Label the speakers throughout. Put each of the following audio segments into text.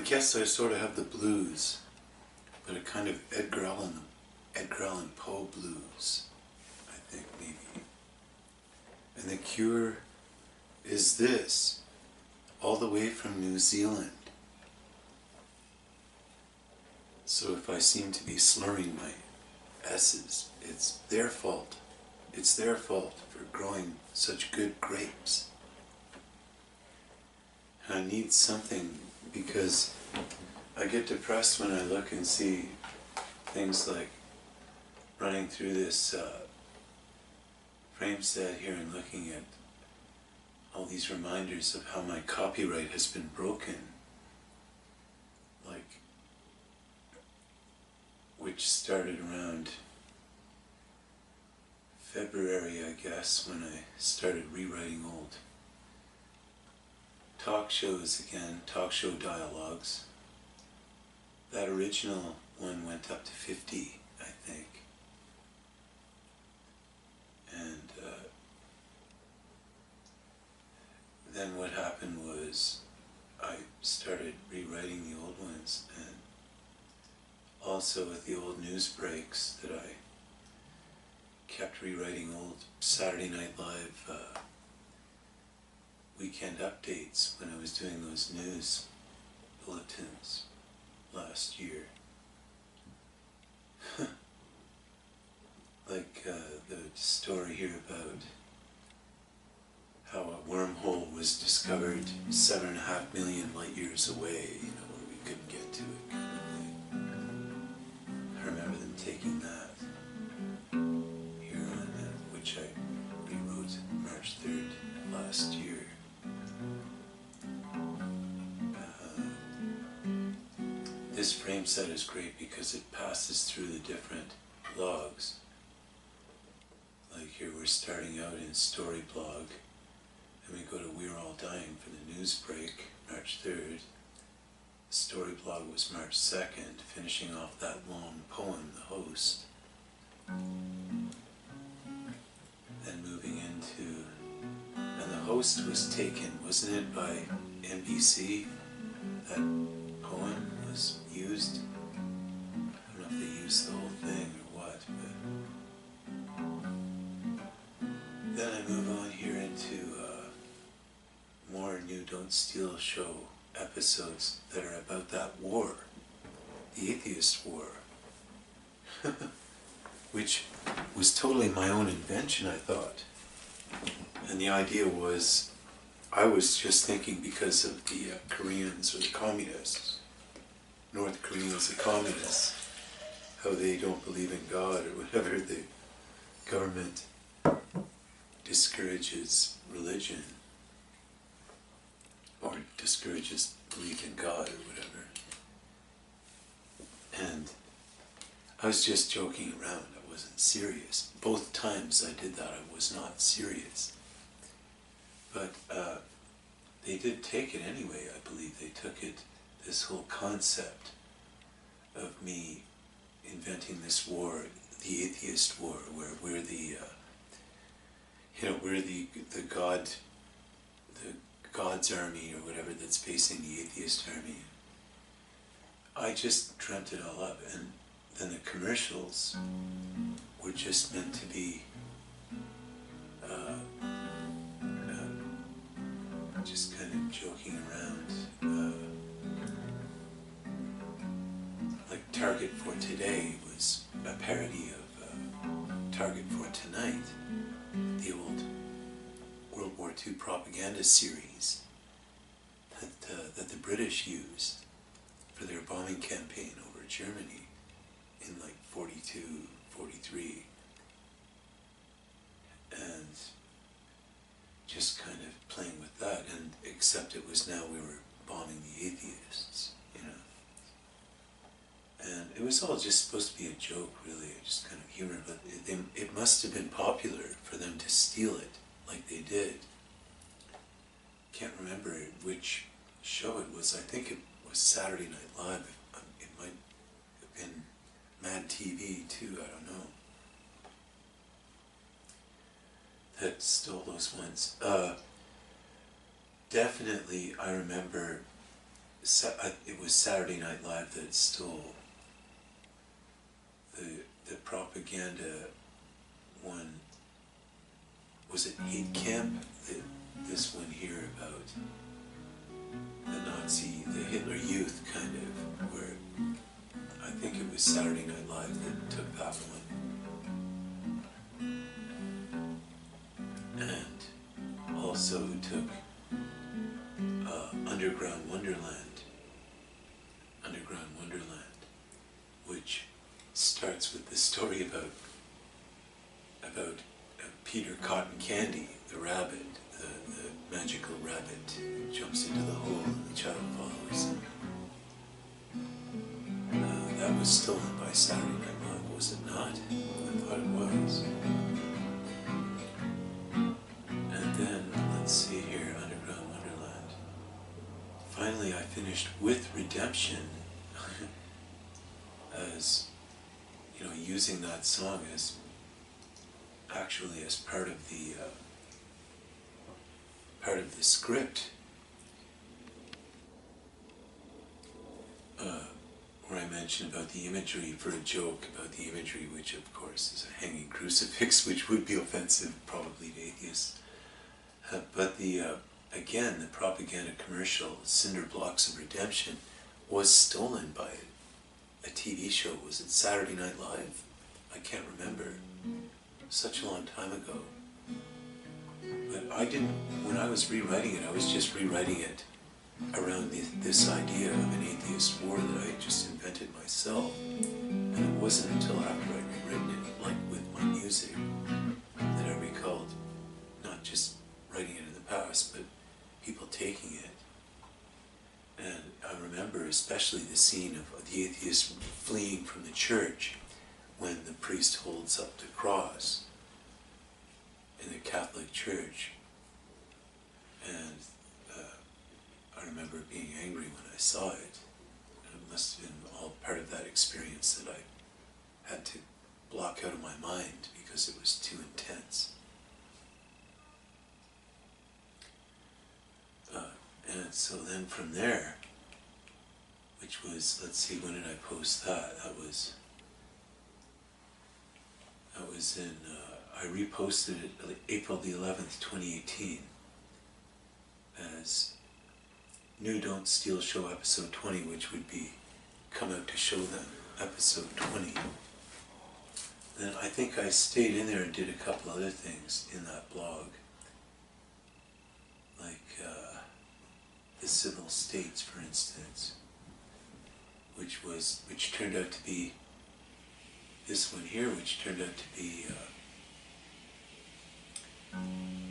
Speaker 1: guess I sort of have the blues, but a kind of Edgar Allan Poe blues, I think, maybe. And the cure is this, all the way from New Zealand. So if I seem to be slurring my S's, it's their fault. It's their fault for growing such good grapes. And I need something, because I get depressed when I look and see things like running through this frame set here and looking at all these reminders of how my copyright has been broken, like, which started around February, I guess, when I started rewriting old talk shows again, talk show dialogues. That original one went up to 50, I think. And then what happened was I started rewriting the old ones, and also with the old news breaks that I kept rewriting old Saturday Night Live weekend updates when I was doing those news bulletins last year. Like the story here about how a wormhole was discovered 7.5 million light years away, you know, where we couldn't get to it, kind of thing. I remember them taking that here on which I rewrote March 3rd last year. This frame set is great because it passes through the different logs. Like here we're starting out in story blog, and we go to We're All Dying for the news break, March 3rd. The story blog was March 2nd, finishing off that long poem, The Host. Then moving into, and The Host was taken, wasn't it, by NBC? That poem was used. I don't know if they used the whole thing or what, but then I move on here into more new Don't Steal show episodes that are about that war, the atheist war, which was totally my own invention, I thought. And the idea was, I was just thinking because of the Koreans or the communists, North Koreans, the communists, how they don't believe in God or whatever, the government discourages religion or discourages belief in God or whatever. And I was just joking around, I wasn't serious. Both times I did that, I was not serious. But they did take it anyway, I believe. They took it, this whole concept of me inventing this war, the atheist war, where we're the, we're the God's army or whatever that's facing the atheist army. I just dreamt it all up, and then the commercials were just meant to be just kind of joking around. Like Target for Today was a parody of Target for Tonight, the old World War II propaganda series that the British used for their bombing campaign over Germany in like 42, 43. And just kind of playing with that, and except it was now we were bombing the atheists, you know. And it was all just supposed to be a joke, really, just kind of humor, but it must have been popular for them to steal it like they did. Can't remember which show it was. I think it was Saturday Night Live. It might have been Mad TV too, I don't know. That stole those ones. Definitely, I remember it was Saturday Night Live that stole the propaganda one. Was it Hate Camp? This one here about the Nazi, the Hitler Youth kind of, where I think it was Saturday Night Live that took that one. And also took Underground Wonderland, which starts with the story about Peter Cotton Candy, the rabbit, the magical rabbit who jumps into the hole and the child follows. That was stolen by Saturday Night Live, was it not? I thought it was. And then, let's see here, Underground Wonderland. Finally, I finished with Redemption, as, you know, using that song as actually as part of the script, where I mentioned about the imagery for a joke about the imagery, which of course is a hanging crucifix, which would be offensive probably to atheists. But again, the propaganda commercial, Cinder Blocks of Redemption, was stolen by a TV show. Was it Saturday Night Live? I can't remember. Such a long time ago. But I didn't, when I was rewriting it, I was just rewriting it around this idea of an atheist war that I had just invented myself. And it wasn't until after I'd rewritten it, like with my music, that I recalled not just writing it in the past, but people taking it. And I remember especially the scene of the atheist fleeing from the church when the priest holds up the cross in the Catholic Church. And I remember being angry when I saw it. And it must have been all part of that experience that I had to block out of my mind because it was too intense. And so then from there, which was, let's see, when did I post that? That was in, I reposted it April the 11th, 2018, as New Don't Steal Show episode 20, which would be Come Out to Show Them episode 20. Then I think I stayed in there and did a couple other things in that blog, like the civil states, for instance, which turned out to be this one here, which turned out to be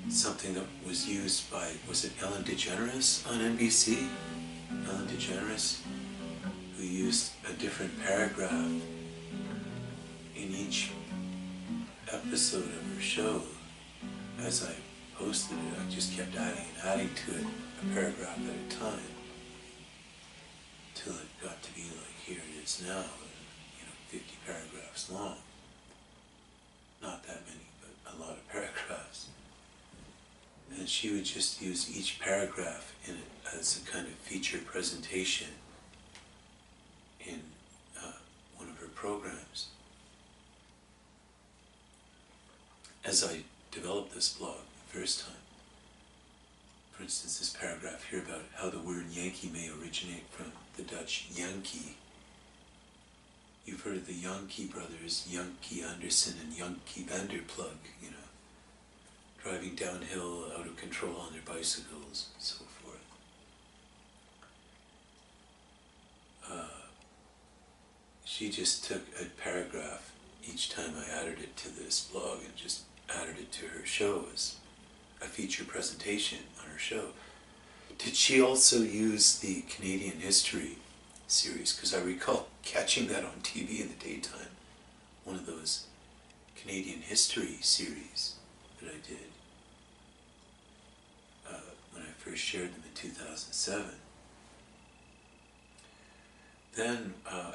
Speaker 1: something that was used by, was it Ellen DeGeneres on NBC? Ellen DeGeneres, who used a different paragraph in each episode of her show. As I posted it, I just kept adding and adding to it, a paragraph at a time, till it got to be like, here it is now, 50 paragraphs long. Not that many, but a lot of paragraphs. And she would just use each paragraph in it as a kind of feature presentation in one of her programs. As I developed this blog the first time, for instance, this paragraph here about how the word Yankee may originate from the Dutch Yankee. You've heard of the Yankee brothers, Yankee Anderson and Yankee Vanderplug, driving downhill out of control on their bicycles and so forth. She just took a paragraph each time I added it to this blog and just added it to her show as a feature presentation on her show. Did she also use the Canadian history series? Because I recall catching that on TV in the daytime, one of those Canadian history series that I did when I first shared them in 2007. Then,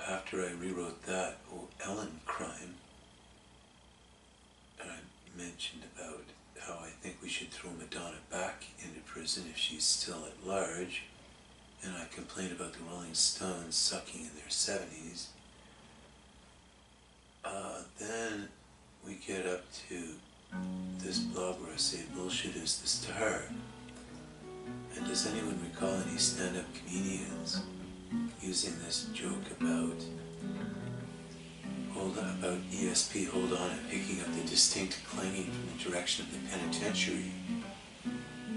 Speaker 1: after I rewrote that, Ellen crime, and I mentioned about how I think we should throw Madonna back into prison if she's still at large. and I complain about the Rolling Stones sucking in their 70s. Then we get up to this blog where I say bullshit is the star. And does anyone recall any stand-up comedians using this joke about ESP, hold on, and picking up the distinct clanging from the direction of the penitentiary?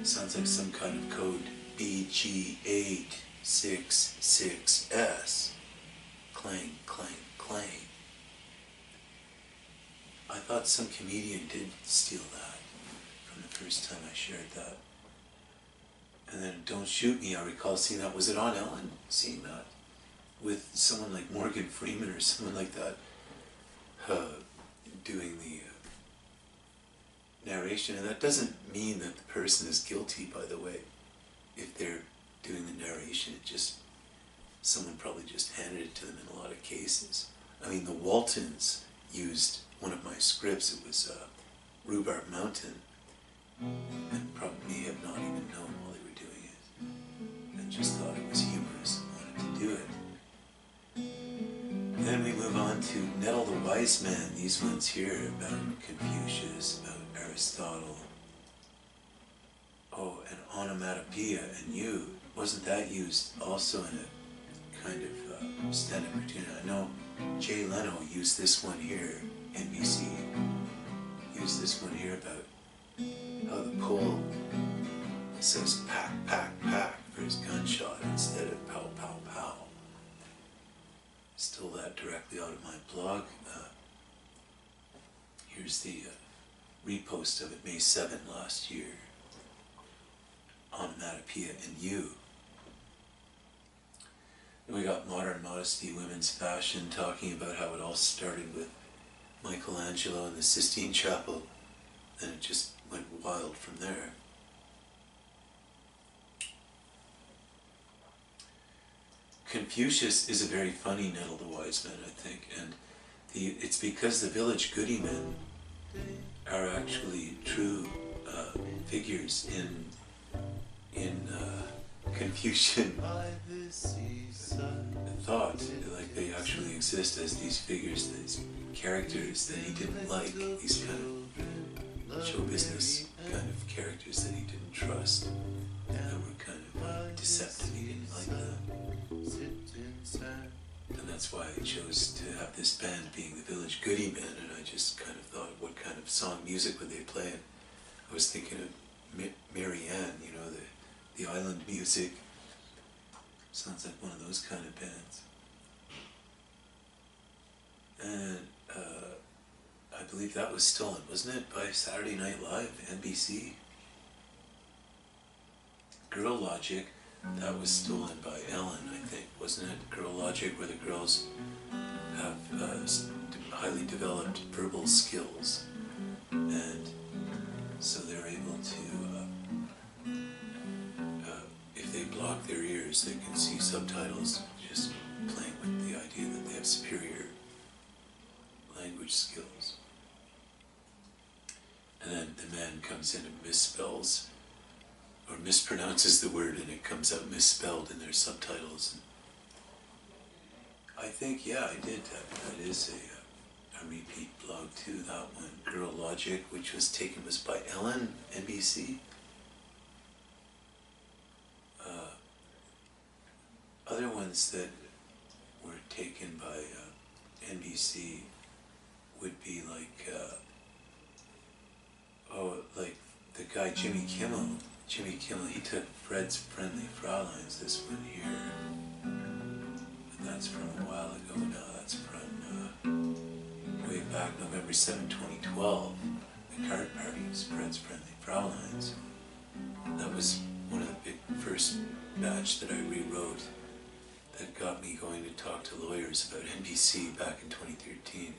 Speaker 1: Sounds like some kind of code, BG866S. Clang, clang, clang. I thought some comedian did steal that from the first time I shared that. And then Don't Shoot Me, I recall seeing that. Was it on Ellen, seeing that? With someone like Morgan Freeman or someone like that doing the narration. And that doesn't mean that the person is guilty, by the way. If they're doing the narration, someone probably just handed it to them in a lot of cases. I mean, the Waltons used one of my scripts. It was Rhubarb Mountain, and probably may have not even known while they were doing it, and just thought it was humorous and wanted to do it. Then we move on to Nettle the Wise Man. These ones here about Confucius, about Aristotle. Oh, and onomatopoeia and you. Wasn't that used also in a kind of stand-up routine? I know Jay Leno used this one here, NBC, used this one here about how the pole says pack, pack, pack for his gunshot instead of pow, pow, pow. Stole that directly out of my blog. Here's the repost of it, May 7 last year. Onomatopoeia and you. And we got Modern Modesty, Women's Fashion, talking about how it all started with Michelangelo in the Sistine Chapel, and it just went wild from there. Confucius is a very funny Nettle the Wise Man, I think, and it's because the village goody-men are actually true figures in Confucian thought. Like, they actually exist as these figures, these characters that he didn't like, these kind of show business kind of characters that he didn't trust, that were kind of deceptive. He didn't like that. And that's why I chose to have this band being the Village Goody-Men, and I just kind of thought, what kind of song music would they play? And I was thinking of Mary Ann, you know, the island music. Sounds like one of those kind of bands. And I believe that was stolen, wasn't it, by Saturday Night Live, NBC? Girl Logic, that was stolen by Ellen, I think, wasn't it? Girl Logic, where the girls have highly developed verbal skills, and so they're able to, if they block their ears, they can see subtitles, just playing with the idea that they have superior language skills. And then the man comes in and misspells or mispronounces the word, and it comes out misspelled in their subtitles. And I think, yeah, I did. That is a repeat blog too, that one. Girl Logic, which was by Ellen, NBC. Other ones that were taken by NBC would be like, like the guy Jimmy Kimmel. Jimmy Kimmel, he took Fred's Friendly Fraulein's, this one here. And that's from a while ago now. That's from way back November 7, 2012. The card parties, Fred's Friendly Fraulein's. That was one of the big first batch that I rewrote that got me going to talk to lawyers about NBC back in 2013,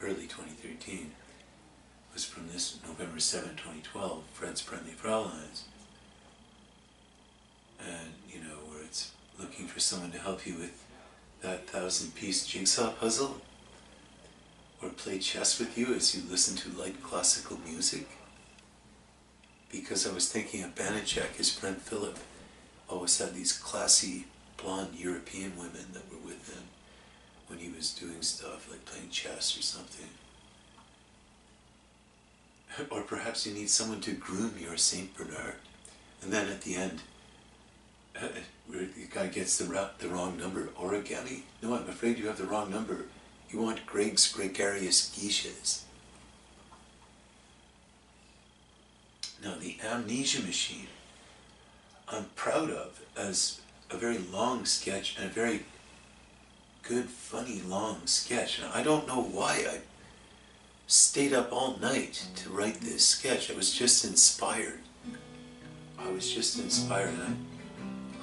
Speaker 1: early 2013. It was from this November 7, 2012, Fred's Friendly Fraulein's. And, you know, where it's looking for someone to help you with that 1,000-piece jigsaw puzzle, or play chess with you as you listen to light classical music. Because I was thinking of Banachek, his friend Philip, always had these classy blonde European women that were with him when he was doing stuff like playing chess or something. Or perhaps you need someone to groom your Saint Bernard. And then at the end, where the guy gets the wrong number. Origami? No, I'm afraid you have the wrong number. You want Greg's Gregarious Geishas. Now, the Amnesia Machine, I'm proud of as a very long sketch and a very good, funny, long sketch. And I don't know why I stayed up all night to write this sketch. I was just inspired.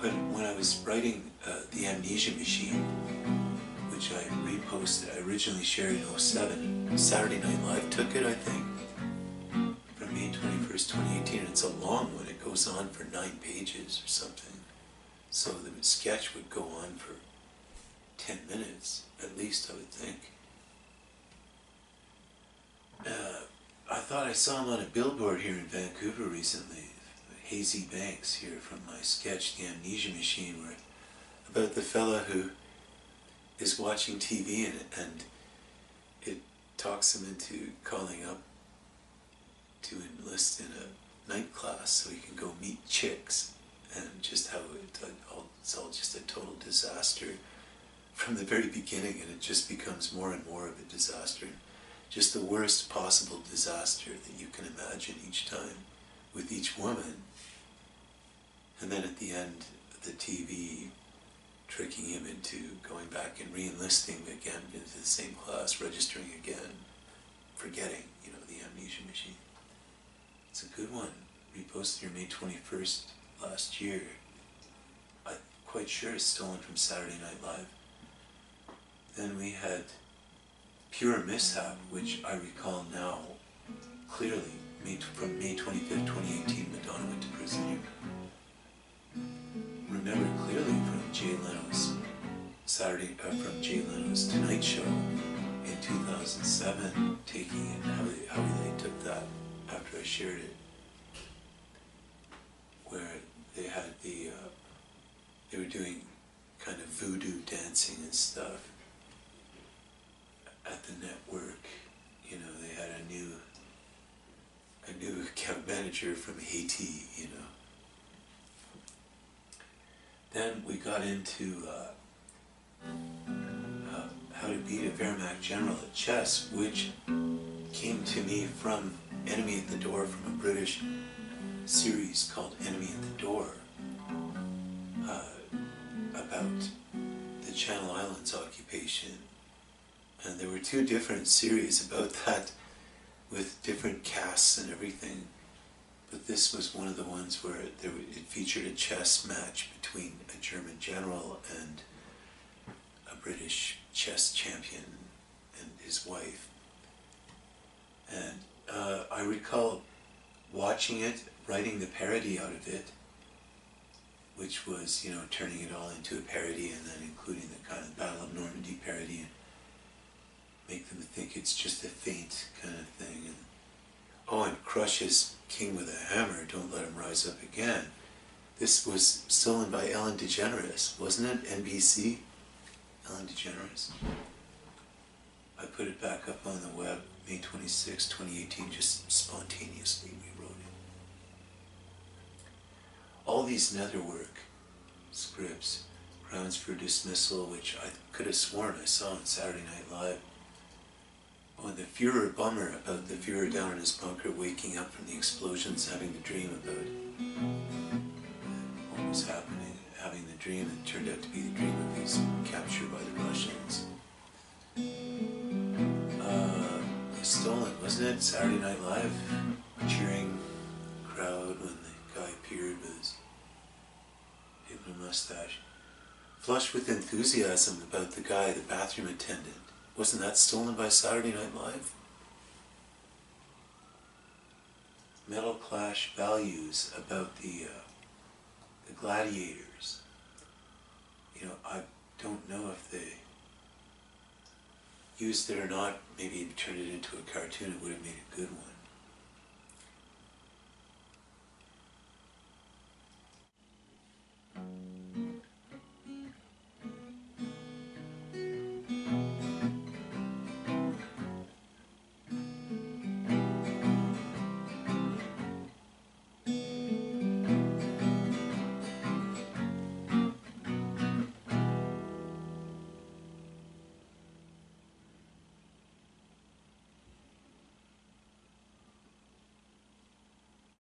Speaker 1: And when I was writing the Amnesia Machine, which I reposted, I originally shared in 2007. Saturday Night Live took it, I think, from May 21st, 2018. And it's a long one. It goes on for 9 pages or something. So the sketch would go on for 10 minutes, at least, I would think. I thought I saw him on a billboard here in Vancouver recently. Hazy Banks here from my sketch, The Amnesia Machine, where about the fella who is watching TV and it talks him into calling up to enlist in a night class so he can go meet chicks, and just how it's all just a total disaster from the very beginning, and it just becomes more and more of a disaster. Just the worst possible disaster that you can imagine each time with each woman. And then at the end, the TV tricking him into going back and re-enlisting again into the same class, registering again, forgetting, the Amnesia Machine. It's a good one. Reposted here May 21st last year. I'm quite sure it's stolen from Saturday Night Live. Then we had Pure Mishap, which I recall now clearly, from May 25th, 2018, Madonna went to prison here. Remember clearly from Jay Leno's from Jay Leno's Tonight Show in 2007, taking it, how they took that after I shared it, where they had they were doing kind of voodoo dancing and stuff at the network. They had a new account manager from Haiti, Then we got into how to beat a Wehrmacht general at chess, which came to me from Enemy at the Door, from a British series called Enemy at the Door, about the Channel Islands occupation. And there were 2 different series about that with different casts and everything. But this was one of the ones where it featured a chess match between a German general and a British chess champion and his wife. And I recall watching it, writing the parody out of it, which was, turning it all into a parody and then including the kind of Battle of Normandy parody and make them think it's just a feint kind of thing. And crush his king with a hammer, don't let him rise up again. This was stolen by Ellen DeGeneres, wasn't it? NBC? Ellen DeGeneres. I put it back up on the web, May 26, 2018, just spontaneously rewrote it. All these netherwork scripts, grounds for dismissal, which I could have sworn I saw on Saturday Night Live. When the Führer bummer about the Führer down in his bunker waking up from the explosions, having the dream about what was happening, having the dream that turned out to be the dream of his capture by the Russians. Stolen, wasn't it? Saturday Night Live, cheering crowd when the guy appeared with his Hitler mustache. Flushed with enthusiasm about the guy, the bathroom attendant. Wasn't that stolen by Saturday Night Live? Metal Clash values about the gladiators. I don't know if they used it or not. Maybe turned it into a cartoon. It would have made a good one.